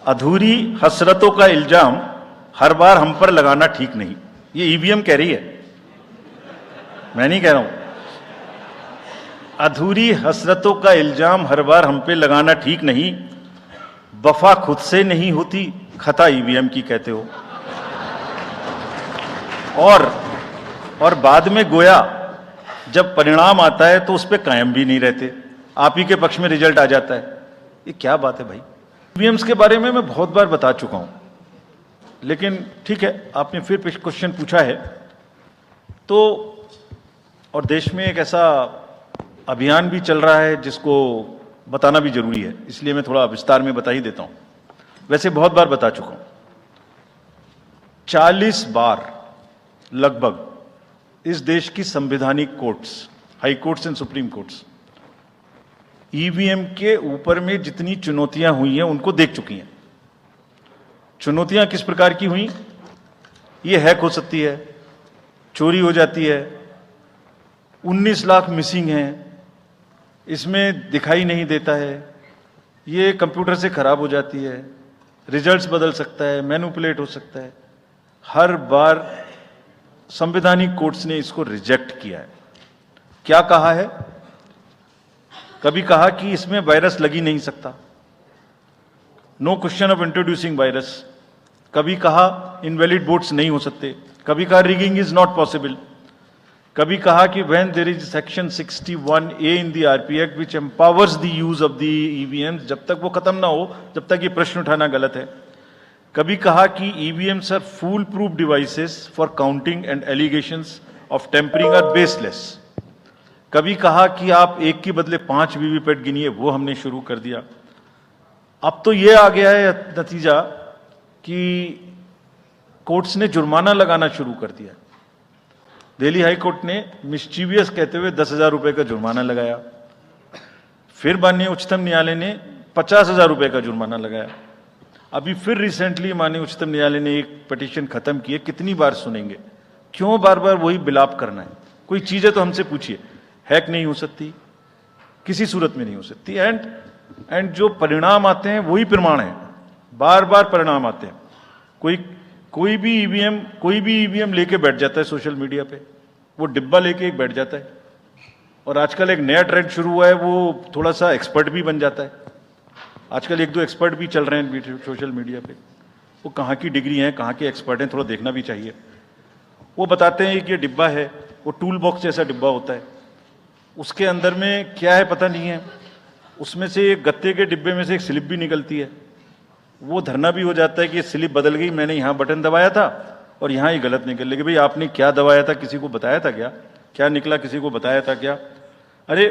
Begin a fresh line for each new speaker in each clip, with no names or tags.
अधूरी हसरतों का इल्जाम हर बार हम पर लगाना ठीक नहीं। ये ईवीएम कह रही है, मैं नहीं कह रहा हूं। अधूरी हसरतों का इल्जाम हर बार हम पे लगाना ठीक नहीं। वफा खुद से नहीं होती, खता ईवीएम की कहते हो। और बाद में गोया जब परिणाम आता है तो उस पर कायम भी नहीं रहते, आप ही के पक्ष में रिजल्ट आ जाता है। ये क्या बात है भाई? ईवीएम्स के बारे में मैं बहुत बार बता चुका हूं, लेकिन ठीक है, आपने फिर क्वेश्चन पूछा है तो। और देश में एक ऐसा अभियान भी चल रहा है जिसको बताना भी जरूरी है, इसलिए मैं थोड़ा विस्तार में बता ही देता हूं। वैसे बहुत बार बता चुका हूं, 40 बार लगभग इस देश की संवैधानिक courts, high courts and supreme courts EVM के ऊपर में जितनी चुनौतियां हुई हैं उनको देख चुकी हैं। चुनौतियां किस प्रकार की हुई? ये हैक हो सकती है, चोरी हो जाती है, 19 लाख मिसिंग हैं, इसमें दिखाई नहीं देता है, ये कंप्यूटर से खराब हो जाती है, रिजल्ट्स बदल सकता है, मैनिपुलेट हो सकता है। हर बार संवैधानिक कोर्ट्स ने इसको रिजेक्ट किया है। क्या कहा है? कभी कहा कि इसमें वायरस लग ही नहीं सकता, no question of introducing virus. कभी कहा इनवैलिड वोट्स नहीं हो सकते, कभी कहा रिगिंग इज नॉट पॉसिबल, कभी कहा कि when there is section 61A in the RP act which empowers the use of the EVMs, जब तक वो खत्म ना हो जब तक ये प्रश्न उठाना गलत है। कभी कहा कि EVMs are foolproof devices for counting and allegations of tampering are baseless. कभी कहा कि आप एक के बदले 5 वीवीपैट गिनिए, वो हमने शुरू कर दिया। अब तो ये आ गया है नतीजा कि कोर्ट्स ने जुर्माना लगाना शुरू कर दिया। दिल्ली हाई कोर्ट ने मिस्चीवियस कहते हुए 10,000 रुपए का जुर्माना लगाया, फिर माननीय उच्चतम न्यायालय ने 50,000 रुपए का जुर्माना लगाया। अभी फिर रिसेंटली माननीय उच्चतम न्यायालय ने एक पिटीशन खत्म की है। कितनी बार सुनेंगे? क्यों बार बार वही बिलाप करना है? कोई चीजें तो हमसे पूछिए। हैक नहीं हो सकती, किसी सूरत में नहीं हो सकती, एंड जो परिणाम आते हैं वही प्रमाण है। बार बार परिणाम आते हैं। कोई भी ईवीएम लेके बैठ जाता है सोशल मीडिया पे, वो डिब्बा लेके एक बैठ जाता है। और आजकल एक नया ट्रेंड शुरू हुआ है, वो थोड़ा सा एक्सपर्ट भी बन जाता है। आजकल 1-2 एक्सपर्ट भी चल रहे हैं सोशल मीडिया पे। वो कहाँ की डिग्री है, कहाँ के एक्सपर्ट हैं, थोड़ा देखना भी चाहिए। वो बताते हैं कि ये डिब्बा है, वो टूल बॉक्स जैसा डिब्बा होता है, उसके अंदर में क्या है पता नहीं है। उसमें से एक गत्ते के डिब्बे में से एक स्लिप भी निकलती है। वो धरना भी हो जाता है कि ये स्लिप बदल गई, मैंने यहाँ बटन दबाया था और यहाँ ही गलत निकल गई। भाई आपने क्या दबाया था, किसी को बताया था क्या? क्या निकला, किसी को बताया था क्या? अरे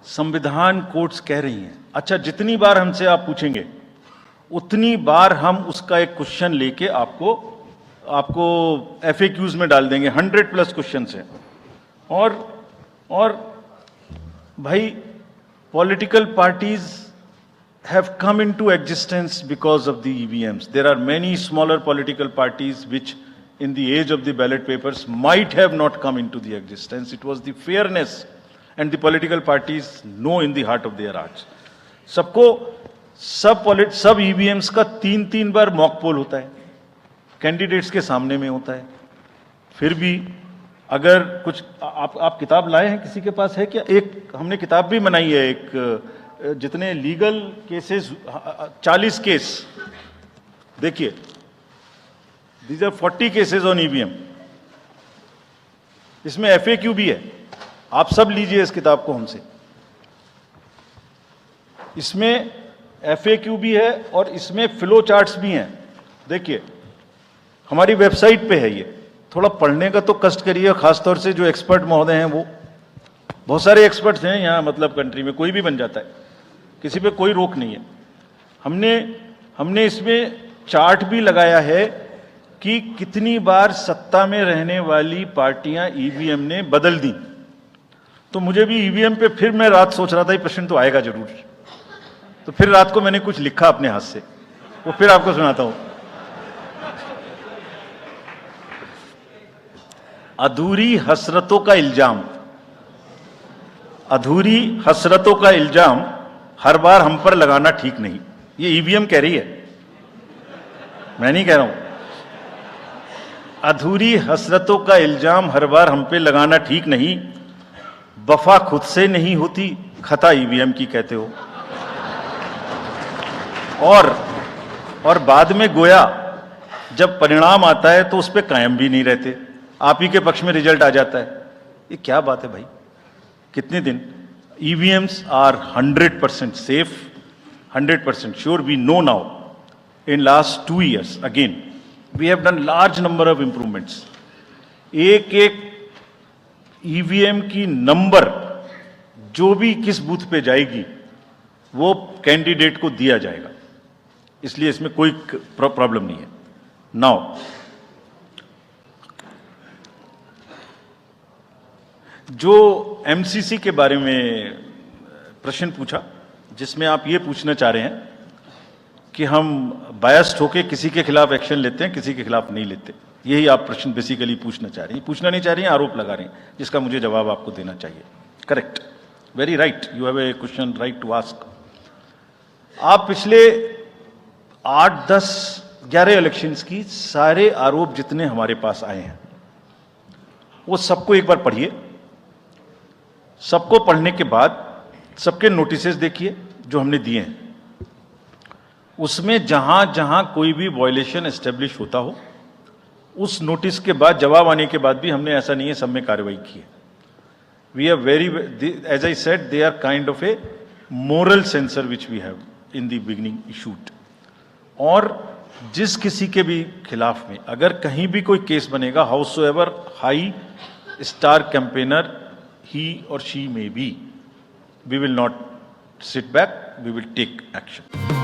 संविधान कोर्ट्स कह रही हैं। अच्छा, जितनी बार हमसे आप पूछेंगे उतनी बार हम उसका एक क्वेश्चन लेके आपको FAQs में डाल देंगे। 100+ क्वेश्चन है। और भाई political parties have come into existence because of the EVMs. There are many smaller political parties which in the age of the ballot papers might have not come into the existence. It was the fairness and the political parties know in the heart of their hearts. सब EVMs का 3-3 बार mock poll होता है, candidates के सामने में होता है। फिर भी अगर कुछ आप किताब लाए हैं, किसी के पास है क्या? एक हमने किताब भी बनाई है, एक जितने लीगल केसेस, 40 केस, देखिए these are 40 cases on EVM. इसमें FAQ भी है, आप सब लीजिए इस किताब को हमसे। इसमें FAQ भी है और इसमें फ्लो चार्ट्स भी हैं। देखिए हमारी वेबसाइट पे है ये, थोड़ा पढ़ने का तो कष्ट करिए, खासतौर से जो एक्सपर्ट महोदय हैं। वो बहुत सारे एक्सपर्ट्स हैं यहाँ, मतलब कंट्री में कोई भी बन जाता है, किसी पे कोई रोक नहीं है। हमने इसमें चार्ट भी लगाया है कि कितनी बार सत्ता में रहने वाली पार्टियां ईवीएम ने बदल दी। तो मुझे भी ईवीएम पे फिर मैं रात सोच रहा था ये प्रश्न तो आएगा जरूर, तो फिर रात को मैंने कुछ लिखा अपने हाथ से, वो फिर आपको सुनाता हूं। अधूरी हसरतों का इल्जाम, अधूरी हसरतों का इल्जाम हर बार हम पर लगाना ठीक नहीं। ये ईवीएम कह रही है, मैं नहीं कह रहा हूं। अधूरी हसरतों का इल्जाम हर बार हम पे लगाना ठीक नहीं, वफा खुद से नहीं होती, खता ईवीएम की कहते हो। और बाद में गोया जब परिणाम आता है तो उस पर कायम भी नहीं रहते, आप ही के पक्ष में रिजल्ट आ जाता है। ये क्या बात है भाई, कितने दिन? EVMs are 100% safe, 100% sure. We know now in last 2 years again we have done large number of improvements. एक ईवीएम की नंबर जो भी किस बूथ पे जाएगी वो कैंडिडेट को दिया जाएगा, इसलिए इसमें कोई प्रॉब्लम नहीं है। नाउ जो एमसीसी के बारे में प्रश्न पूछा, जिसमें आप ये पूछना चाह रहे हैं कि हम बायस्ड होके किसी के खिलाफ एक्शन लेते हैं, किसी के खिलाफ नहीं लेते, यही आप प्रश्न बेसिकली पूछना चाह रही हैं। पूछना नहीं चाह रही हैं, आरोप लगा रही हैं, जिसका मुझे जवाब आपको देना चाहिए। Correct, very right, you have a question right to ask. आप पिछले 8, 10, 11 इलेक्शंस की सारे आरोप जितने हमारे पास आए हैं वो सबको एक बार पढ़िए। सबको पढ़ने के बाद सबके नोटिसेस देखिए जो हमने दिए हैं, उसमें जहां जहां कोई भी वायलेशन एस्टेब्लिश होता हो, उस नोटिस के बाद जवाब आने के बाद भी हमने, ऐसा नहीं है सब में कार्रवाई की है। We are very, as I said, they are kind of a moral censure which we have in the beginning issued. और जिस किसी के भी खिलाफ में अगर कहीं भी कोई केस बनेगा, howsoever high star campaigner he और she may be, we will not sit back, we will take action.